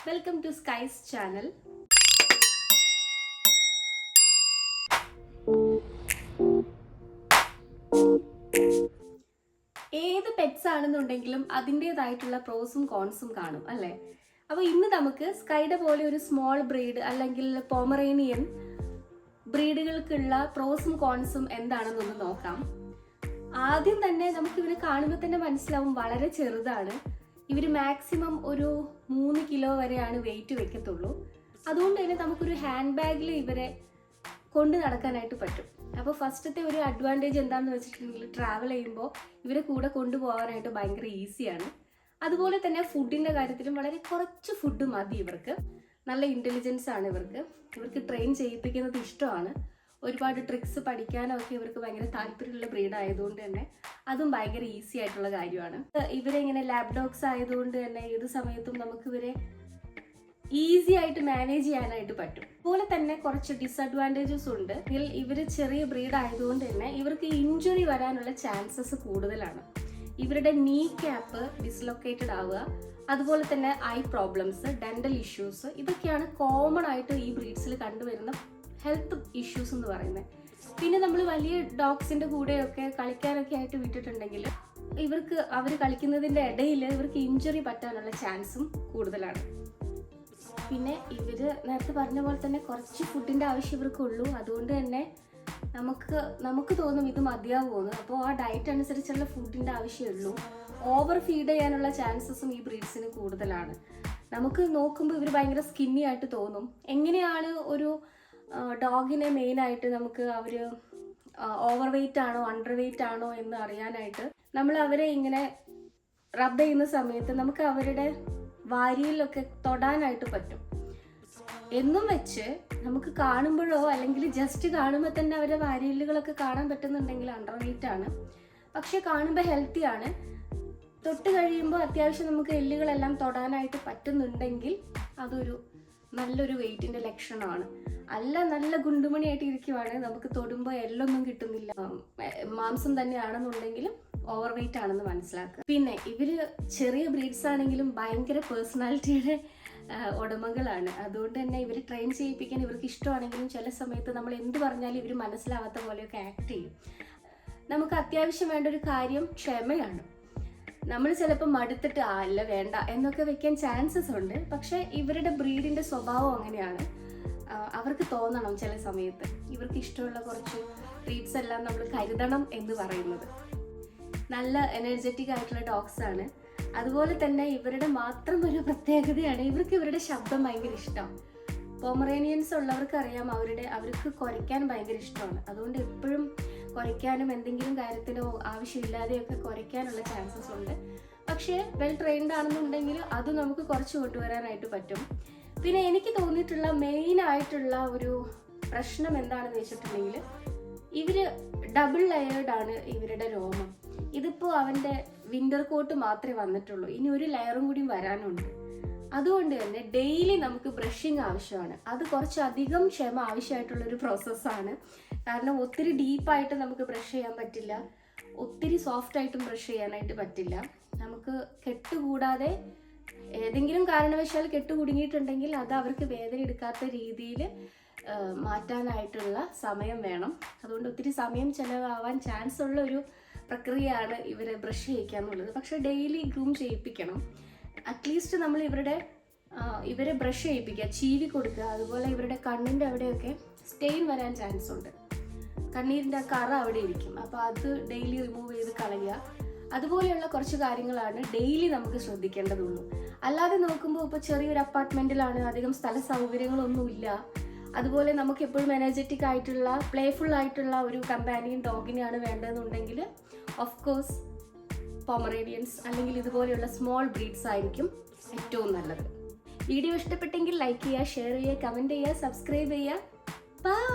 Welcome to Sky's channel. ഏത് pets ആണെന്നുണ്ടെങ്കിലും അതിൻ്റെതായിട്ടുള്ള പ്രോസും കോൺസും കാണും അല്ലേ? അപ്പോൾ ഇന്ന് നമുക്ക് സ്കൈയുടെ പോലെ ഒരു സ്മോൾ ബ്രീഡ് അല്ലെങ്കിൽ പോമറേനിയൻ ബ്രീഡുകൾക്കുള്ള പ്രോസും കോൺസും എന്താണെന്നൊന്ന് നോക്കാം. ആദ്യം തന്നെ നമുക്ക് ഇവരെ കാണുമ്പോൾ തന്നെ മനസ്സിലാവും വളരെ ചെറുതാണ്. ഇവർ മാക്സിമം ഒരു 3 കിലോ വരെയാണ് വെയിറ്റ് വെക്കത്തുള്ളൂ. അതുകൊണ്ട് തന്നെ നമുക്കൊരു ഹാൻഡ് ബാഗിൽ ഇവരെ കൊണ്ട് നടക്കാനായിട്ട് പറ്റും. അപ്പോൾ ഫസ്റ്റത്തെ ഒരു അഡ്വാൻറ്റേജ് എന്താണെന്ന് വെച്ചിട്ടുണ്ടെങ്കിൽ ട്രാവൽ ചെയ്യുമ്പോൾ ഇവരെ കൂടെ കൊണ്ടുപോകാനായിട്ട് ഭയങ്കര ഈസിയാണ്. അതുപോലെ തന്നെ ഫുഡിൻ്റെ കാര്യത്തിലും വളരെ കുറച്ച് ഫുഡ് മതി ഇവർക്ക്. നല്ല ഇൻ്റലിജൻസ് ആണ് ഇവർക്ക് ട്രെയിൻ ചെയ്യിപ്പിക്കുന്നത് ഇഷ്ടമാണ്. ഒരുപാട് ട്രിക്സ് പഠിക്കാനൊക്കെ ഇവർക്ക് ഭയങ്കര താല്പര്യമുള്ള ബ്രീഡ് ആയതുകൊണ്ട് തന്നെ അതും ഭയങ്കര ഈസി ആയിട്ടുള്ള കാര്യമാണ്. ഇവരെ ഇങ്ങനെ ലാബ് ഡോഗ്സ് ആയതുകൊണ്ട് തന്നെ ഏത് സമയത്തും നമുക്ക് ഇവരെ ഈസി ആയിട്ട് മാനേജ് ചെയ്യാനായിട്ട് പറ്റും. അതുപോലെ തന്നെ കുറച്ച് ഡിസഡ്വാൻറ്റേജസ് ഉണ്ട്. ഇവർ ചെറിയ ബ്രീഡ് ആയതുകൊണ്ട് തന്നെ ഇവർക്ക് ഇഞ്ചുറി വരാനുള്ള ചാൻസസ് കൂടുതലാണ്. ഇവരുടെ നീ ക്യാപ്പ് ഡിസ്ലൊക്കേറ്റഡ് ആവുക, അതുപോലെ തന്നെ ഐ പ്രോബ്ലംസ്, ഡെന്റൽ ഇഷ്യൂസ്, ഇതൊക്കെയാണ് കോമൺ ആയിട്ട് ഈ ബ്രീഡ്സിൽ കണ്ടുവരുന്ന ഹെൽത്ത് ഇഷ്യൂസ് എന്ന് പറയുന്നത്. പിന്നെ നമ്മൾ വലിയ ഡോഗ്സിൻ്റെ കൂടെയൊക്കെ കളിക്കാനൊക്കെ ആയിട്ട് വിട്ടിട്ടുണ്ടെങ്കിൽ അവർ കളിക്കുന്നതിൻ്റെ ഇടയിൽ ഇവർക്ക് ഇഞ്ചുറി പറ്റാനുള്ള ചാൻസും കൂടുതലാണ്. പിന്നെ ഇവർ നേരത്തെ പറഞ്ഞ പോലെ തന്നെ കുറച്ച് ഫുഡിൻ്റെ ആവശ്യം ഇവർക്കുള്ളൂ. അതുകൊണ്ട് തന്നെ നമുക്ക് തോന്നും ഇത് മതിയാവുമെന്ന്. അപ്പോൾ ആ ഡയറ്റ് അനുസരിച്ചുള്ള ഫുഡിൻ്റെ ആവശ്യമുള്ളൂ. ഓവർ ഫീഡ് ചെയ്യാനുള്ള ചാൻസസും ഈ ബ്രീഡ്സിന് കൂടുതലാണ്. നമുക്ക് നോക്കുമ്പോൾ ഇവർ ഭയങ്കര സ്കിന്നി ആയിട്ട് തോന്നും. എങ്ങനെയാണ് ഒരു ഡോഗിനെ മെയിനായിട്ട് നമുക്ക് അവർ ഓവർ വെയ്റ്റ് ആണോ അണ്ടർ വെയ്റ്റ് ആണോ എന്ന് അറിയാനായിട്ട് നമ്മൾ അവരെ ഇങ്ങനെ റബ്ബ് ചെയ്യുന്ന സമയത്ത് നമുക്ക് അവരുടെ വാരിയിലൊക്കെ തൊടാനായിട്ട് പറ്റും. എന്നും വെച്ച് നമുക്ക് കാണുമ്പോഴോ അല്ലെങ്കിൽ ജസ്റ്റ് കാണുമ്പോൾ തന്നെ അവരുടെ വാരിയലുകളൊക്കെ കാണാൻ പറ്റുന്നുണ്ടെങ്കിൽ അണ്ടർ വെയ്റ്റ് ആണ്. പക്ഷെ കാണുമ്പോൾ ഹെൽത്തി ആണ്. തൊട്ട് കഴിയുമ്പോൾ അത്യാവശ്യം നമുക്ക് എല്ലുകളെല്ലാം തൊടാനായിട്ട് പറ്റുന്നുണ്ടെങ്കിൽ അതൊരു നല്ലൊരു വെയിറ്റിൻ്റെ ലക്ഷണമാണ്. അല്ല നല്ല ഗുണ്ടുമണിയായിട്ട് ഇരിക്കുവാണ്, നമുക്ക് തൊടുമ്പോൾ എല്ലൊന്നും കിട്ടുന്നില്ല, മാംസം തന്നെയാണെന്നുണ്ടെങ്കിലും ഓവർ വെയിറ്റ് ആണെന്ന് മനസ്സിലാക്കുക. പിന്നെ ഇവർ ചെറിയ ബ്രീഡ്സ് ആണെങ്കിലും ഭയങ്കര പേഴ്സണാലിറ്റിയുടെ ഉടമകളാണ്. അതുകൊണ്ട് തന്നെ ഇവർ ട്രെയിൻ ചെയ്യിപ്പിക്കാൻ ഇവർക്ക് ഇഷ്ടമാണെങ്കിലും ചില സമയത്ത് നമ്മൾ എന്ത് പറഞ്ഞാലും ഇവർ മനസ്സിലാവാത്ത പോലെയൊക്കെ ആക്ട് ചെയ്യും. നമുക്ക് അത്യാവശ്യം വേണ്ട ഒരു കാര്യം ക്ഷമയാണ്. നമ്മൾ ചിലപ്പോൾ മടുത്തിട്ട് അല്ല വേണ്ട എന്നൊക്കെ വെക്കാൻ ചാൻസസ് ഉണ്ട്. പക്ഷേ ഇവരുടെ ബ്രീഡിൻ്റെ സ്വഭാവം അങ്ങനെയാണ്. അവർക്ക് തോന്നണം ചില സമയത്ത് ഇവർക്ക് ഇഷ്ടമുള്ള കുറച്ച് ട്രീറ്റ്സ് എല്ലാം നമ്മൾ കരുതണം എന്ന് പറയുന്നത്. നല്ല എനർജറ്റിക് ആയിട്ടുള്ള ഡോഗ്സ് ആണ്. അതുപോലെ തന്നെ ഇവരുടെ മാത്രം ഒരു പ്രത്യേകതയാണ് ഇവരുടെ ശബ്ദം ഭയങ്കര ഇഷ്ടമാണ്. പോമറേനിയൻസ് ഉള്ളവർക്ക് അറിയാം അവർക്ക് കുരയ്ക്കാൻ ഭയങ്കര ഇഷ്ടമാണ്. അതുകൊണ്ട് എപ്പോഴും കുരയ്ക്കാനും എന്തെങ്കിലും കാര്യത്തിനോ ആവശ്യമില്ലാതെയൊക്കെ കുരയ്ക്കാനുള്ള ചാൻസസ് ഉണ്ട്. പക്ഷേ വെൽ ട്രെയിൻഡ് ആണെന്നുണ്ടെങ്കിൽ അത് നമുക്ക് കുറച്ച് കൊണ്ടുവരാനായിട്ട് പറ്റും. പിന്നെ എനിക്ക് തോന്നിയിട്ടുള്ള മെയിൻ ആയിട്ടുള്ള ഒരു പ്രശ്നം എന്താണെന്ന് വെച്ചിട്ടുണ്ടെങ്കിൽ ഇവർ ഡബിൾ ലെയേർഡ് ആണ് ഇവരുടെ രോമം. ഇതിപ്പോൾ അവൻ്റെ വിൻ്റർ കോട്ട് മാത്രമേ വന്നിട്ടുള്ളൂ, ഇനി ഒരു ലെയറും കൂടി വരാനുണ്ട്. അതുകൊണ്ട് തന്നെ ഡെയിലി നമുക്ക് ബ്രഷിങ് ആവശ്യമാണ്. അത് കുറച്ചധികം ക്ഷമ ആവശ്യമായിട്ടുള്ളൊരു പ്രോസസ്സാണ്. കാരണം ഒത്തിരി ഡീപ്പായിട്ട് നമുക്ക് ബ്രഷ് ചെയ്യാൻ പറ്റില്ല, ഒത്തിരി സോഫ്റ്റായിട്ടും ബ്രഷ് ചെയ്യാനായിട്ട് പറ്റില്ല. നമുക്ക് കെട്ടുകൂടാതെ ഏതെങ്കിലും കാരണവശാൽ കെട്ടുകുടുങ്ങിയിട്ടുണ്ടെങ്കിൽ അത് അവർക്ക് വേദന എടുക്കാത്ത രീതിയിൽ മാറ്റാനായിട്ടുള്ള സമയം വേണം. അതുകൊണ്ട് ഒത്തിരി സമയം ചിലവാകാൻ ചാൻസ് ഉള്ള ഒരു പ്രക്രിയയാണ് ഇവരെ ബ്രഷ് ചെയ്യിക്കുക എന്നുള്ളത്. പക്ഷേ ഡെയിലി ഗ്രൂം ചെയ്യിപ്പിക്കണം. അറ്റ്ലീസ്റ്റ് നമ്മൾ ഇവരെ ബ്രഷ് ചെയ്യിപ്പിക്കുക, ചീവി കൊടുക്കുക. അതുപോലെ ഇവരുടെ കണ്ണിൻ്റെ അവിടെയൊക്കെ സ്റ്റെയിൻ വരാൻ ചാൻസ് ഉണ്ട്. കണ്ണീരിൻ്റെ കറ അവിടെ ഇരിക്കും. അപ്പോൾ അത് ഡെയിലി റിമൂവ് ചെയ്ത് കളയുക. അതുപോലെയുള്ള കുറച്ച് കാര്യങ്ങളാണ് ഡെയിലി നമുക്ക് ശ്രദ്ധിക്കേണ്ടതുള്ളൂ. അല്ലാതെ നോക്കുമ്പോൾ ഇപ്പോൾ ചെറിയൊരു അപ്പാർട്ട്മെൻറ്റിലാണ്, അധികം സ്ഥല സൗകര്യങ്ങളൊന്നുമില്ല, അതുപോലെ നമുക്ക് എപ്പോഴും എനർജറ്റിക് ആയിട്ടുള്ള പ്ലേഫുൾ ആയിട്ടുള്ള ഒരു കമ്പാനിയൻ ഡോഗിനെയാണ് വേണ്ടതെന്നുണ്ടെങ്കിൽ ഓഫ് കോഴ്സ് പോമറേനിയൻസ് അല്ലെങ്കിൽ ഇതുപോലെയുള്ള സ്മോൾ ബ്രീഡ്സ് ആയിരിക്കും ഏറ്റവും നല്ലത്. വീഡിയോ ഇഷ്ടപ്പെട്ടെങ്കിൽ ലൈക്ക് ചെയ്യുക, ഷെയർ ചെയ്യുക, കമൻറ്റ് ചെയ്യുക, സബ്സ്ക്രൈബ് ചെയ്യുക. ബൈ.